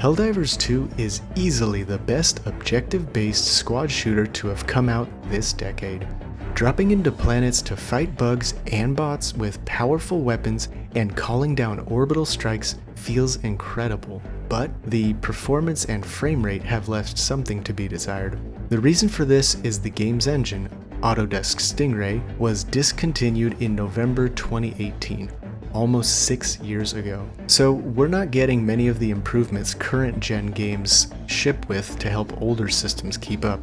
Helldivers 2 is easily the best objective-based squad shooter to have come out this decade. Dropping into planets to fight bugs and bots with powerful weapons and calling down orbital strikes feels incredible, but the performance and frame rate have left something to be desired. The reason for this is the game's engine, Autodesk Stingray, was discontinued in November 2018. Almost 6 years ago. So we're not getting many of the improvements current gen games ship with to help older systems keep up.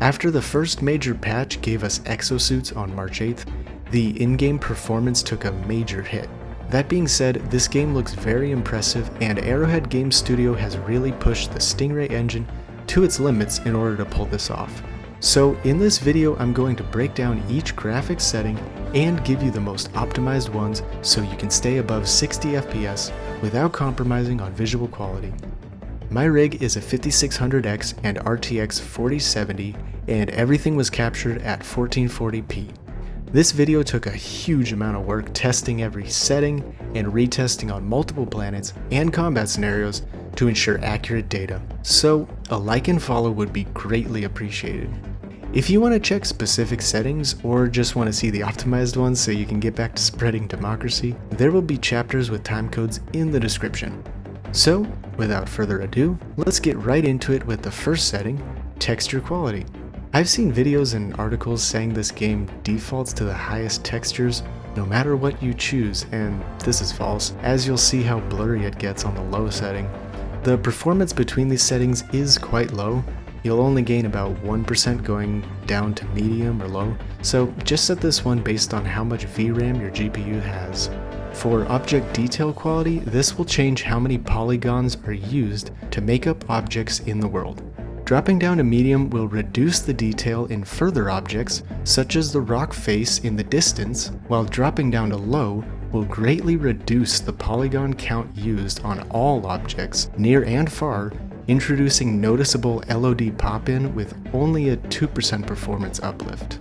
After the first major patch gave us exosuits on March 8th, the in-game performance took a major hit. That being said, this game looks very impressive and Arrowhead Game Studio has really pushed the Stingray engine to its limits in order to pull this off. So in this video I'm going to break down each graphics setting and give you the most optimized ones so you can stay above 60 FPS without compromising on visual quality. My rig is a 5600X and RTX 4070 and everything was captured at 1440p. This video took a huge amount of work testing every setting and retesting on multiple planets and combat scenarios to ensure accurate data, so a like and follow would be greatly appreciated. If you want to check specific settings or just want to see the optimized ones so you can get back to spreading democracy, there will be chapters with timecodes in the description. So, without further ado, let's get right into it with the first setting, texture quality. I've seen videos and articles saying this game defaults to the highest textures no matter what you choose, and this is false, as you'll see how blurry it gets on the low setting. The performance between these settings is quite low. You'll only gain about 1% going down to medium or low, so just set this one based on how much VRAM your GPU has. For object detail quality, this will change how many polygons are used to make up objects in the world. Dropping down to medium will reduce the detail in further objects, such as the rock face in the distance, while dropping down to low will greatly reduce the polygon count used on all objects, near and far, introducing noticeable LOD pop-in with only a 2% performance uplift.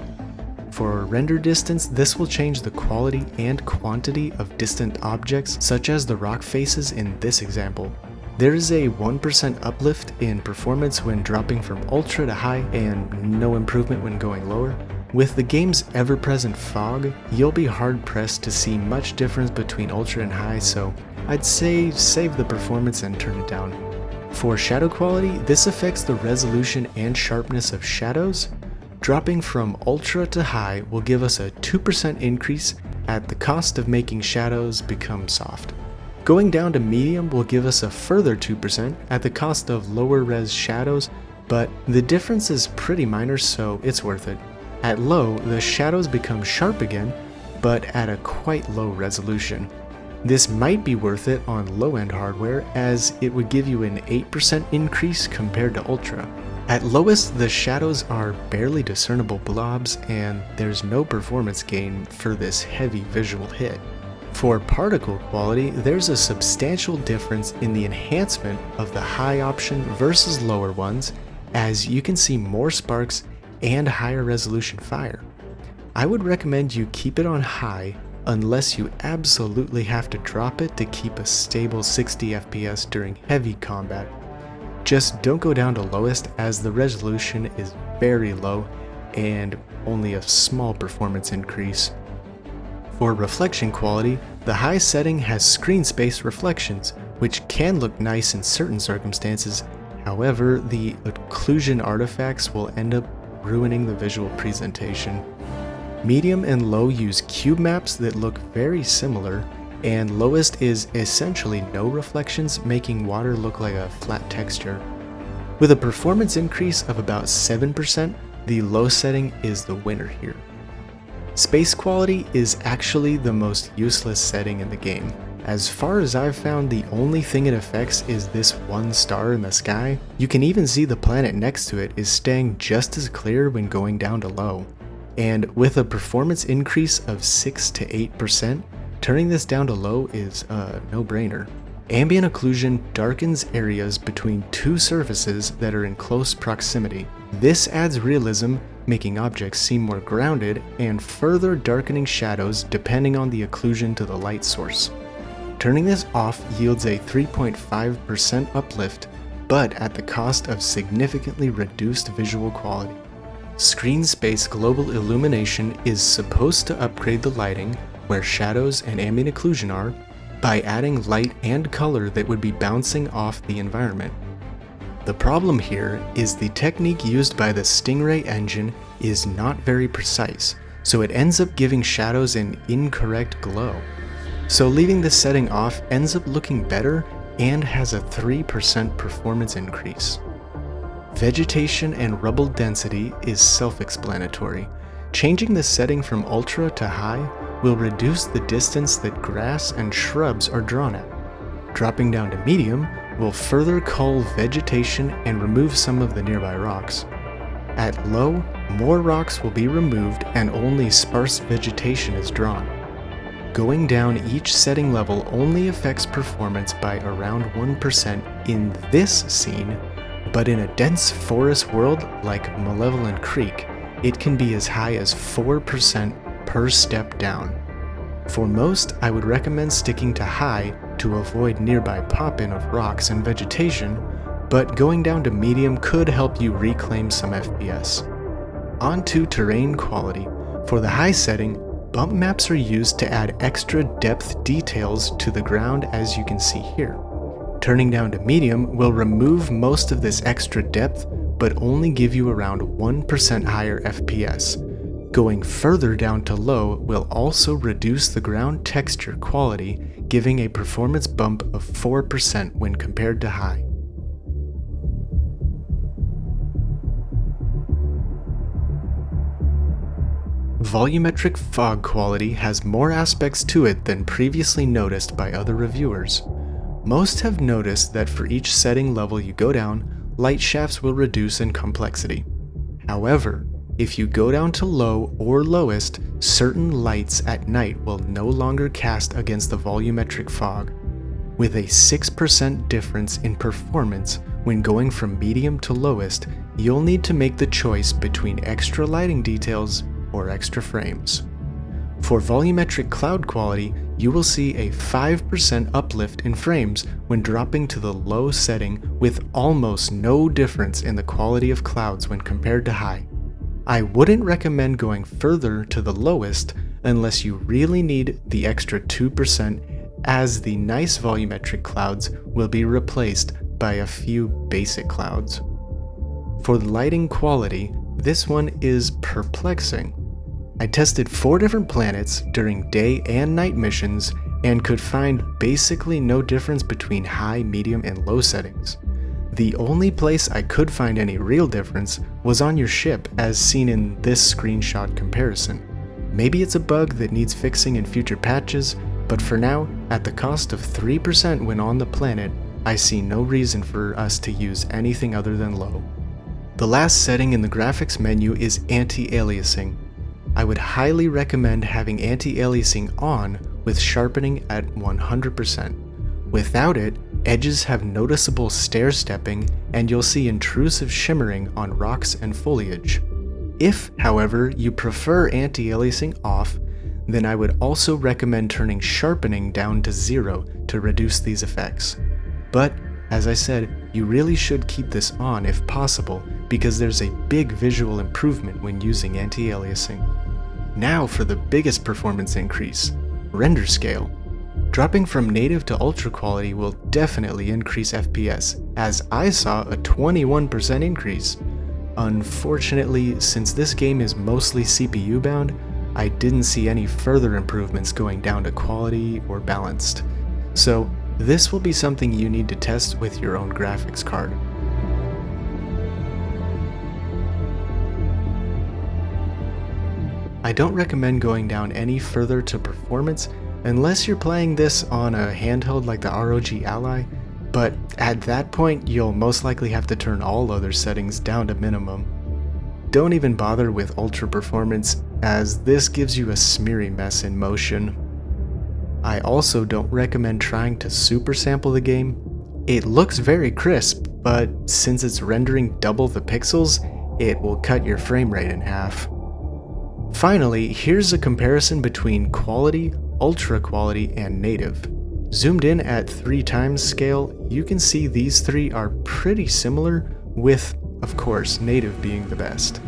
For render distance, this will change the quality and quantity of distant objects, such as the rock faces in this example. There is a 1% uplift in performance when dropping from ultra to high and no improvement when going lower. With the game's ever-present fog, you'll be hard-pressed to see much difference between ultra and high, so I'd say save the performance and turn it down. For shadow quality, this affects the resolution and sharpness of shadows. Dropping from ultra to high will give us a 2% increase at the cost of making shadows become soft. Going down to medium will give us a further 2% at the cost of lower res shadows, but the difference is pretty minor, so it's worth it. At low, the shadows become sharp again, but at a quite low resolution. This might be worth it on low-end hardware, as it would give you an 8% increase compared to ultra. At lowest, the shadows are barely discernible blobs, and there's no performance gain for this heavy visual hit. For particle quality, there's a substantial difference in the enhancement of the high option versus lower ones, as you can see more sparks and higher resolution fire. I would recommend you keep it on high unless you absolutely have to drop it to keep a stable 60 FPS during heavy combat. Just don't go down to lowest, as the resolution is very low and only a small performance increase. For reflection quality, the high setting has screen space reflections, which can look nice in certain circumstances. However, the occlusion artifacts will end up ruining the visual presentation. Medium and low use cube maps that look very similar, and lowest is essentially no reflections, making water look like a flat texture. With a performance increase of about 7%, the low setting is the winner here. Space quality is actually the most useless setting in the game. As far as I've found, the only thing it affects is this one star in the sky. You can even see the planet next to it is staying just as clear when going down to low. And with a performance increase of 6 to 8%, turning this down to low is a no-brainer. Ambient occlusion darkens areas between two surfaces that are in close proximity. This adds realism, making objects seem more grounded, and further darkening shadows depending on the occlusion to the light source. Turning this off yields a 3.5% uplift, but at the cost of significantly reduced visual quality. Screen space global illumination is supposed to upgrade the lighting, where shadows and ambient occlusion are, by adding light and color that would be bouncing off the environment. The problem here is the technique used by the Stingray engine is not very precise, so it ends up giving shadows an incorrect glow. So leaving this setting off ends up looking better and has a 3% performance increase. Vegetation and rubble density is self-explanatory. Changing the setting from ultra to high will reduce the distance that grass and shrubs are drawn at. Dropping down to medium will further cull vegetation and remove some of the nearby rocks. At low, more rocks will be removed and only sparse vegetation is drawn. Going down each setting level only affects performance by around 1% in this scene, but in a dense forest world like Malevolent Creek, it can be as high as 4% per step down. For most, I would recommend sticking to high to avoid nearby pop-in of rocks and vegetation, but going down to medium could help you reclaim some FPS. On to terrain quality. For the high setting, bump maps are used to add extra depth details to the ground, as you can see here. Turning down to medium will remove most of this extra depth, but only give you around 1% higher FPS. Going further down to low will also reduce the ground texture quality, giving a performance bump of 4% when compared to high. Volumetric Fog Quality has more aspects to it than previously noticed by other reviewers. Most have noticed that for each setting level you go down, light shafts will reduce in complexity. However, if you go down to low or lowest, certain lights at night will no longer cast against the volumetric fog. With a 6% difference in performance when going from medium to lowest, you'll need to make the choice between extra lighting details or extra frames. For volumetric cloud quality, you will see a 5% uplift in frames when dropping to the low setting, with almost no difference in the quality of clouds when compared to high. I wouldn't recommend going further to the lowest unless you really need the extra 2%, as the nice volumetric clouds will be replaced by a few basic clouds. For the lighting quality, this one is perplexing. I tested 4 different planets during day and night missions and could find basically no difference between high, medium, and low settings. The only place I could find any real difference was on your ship, as seen in this screenshot comparison. Maybe it's a bug that needs fixing in future patches, but for now, at the cost of 3% when on the planet, I see no reason for us to use anything other than low. The last setting in the graphics menu is Anti-Aliasing. I would highly recommend having Anti-Aliasing on with sharpening at 100%. Without it, edges have noticeable stair-stepping and you'll see intrusive shimmering on rocks and foliage. If, however, you prefer Anti-Aliasing off, then I would also recommend turning sharpening down to 0 to reduce these effects. But, as I said, you really should keep this on if possible, because there's a big visual improvement when using Anti-Aliasing. Now for the biggest performance increase, render scale. Dropping from native to ultra quality will definitely increase FPS, as I saw a 21% increase. Unfortunately, since this game is mostly CPU bound, I didn't see any further improvements going down to quality or balanced. So this will be something you need to test with your own graphics card. I don't recommend going down any further to performance unless you're playing this on a handheld like the ROG Ally, but at that point you'll most likely have to turn all other settings down to minimum. Don't even bother with ultra performance, as this gives you a smeary mess in motion. I also don't recommend trying to super sample the game. It looks very crisp, but since it's rendering double the pixels, it will cut your frame rate in half. Finally, here's a comparison between quality, ultra quality, and native. Zoomed in at 3x scale, you can see these three are pretty similar, with, of course, native being the best.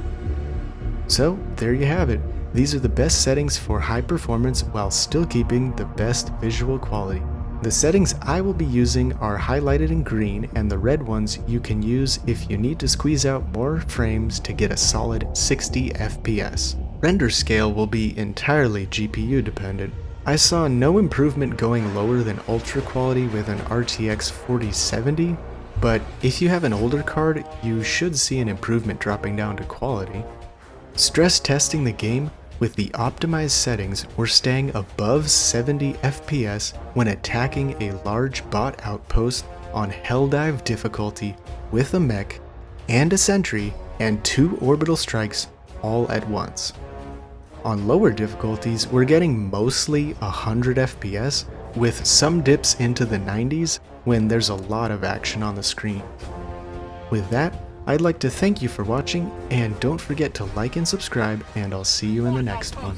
So there you have it. These are the best settings for high performance while still keeping the best visual quality. The settings I will be using are highlighted in green, and the red ones you can use if you need to squeeze out more frames to get a solid 60 FPS. Render scale will be entirely GPU dependent. I saw no improvement going lower than ultra quality with an RTX 4070, but if you have an older card, you should see an improvement dropping down to quality. Stress testing the game, with the optimized settings, we're staying above 70 FPS when attacking a large bot outpost on Helldive difficulty with a mech and a sentry and 2 orbital strikes all at once. On lower difficulties, we're getting mostly 100 FPS, with some dips into the 90s when there's a lot of action on the screen. With that, I'd like to thank you for watching, and don't forget to like and subscribe, and I'll see you in the next one.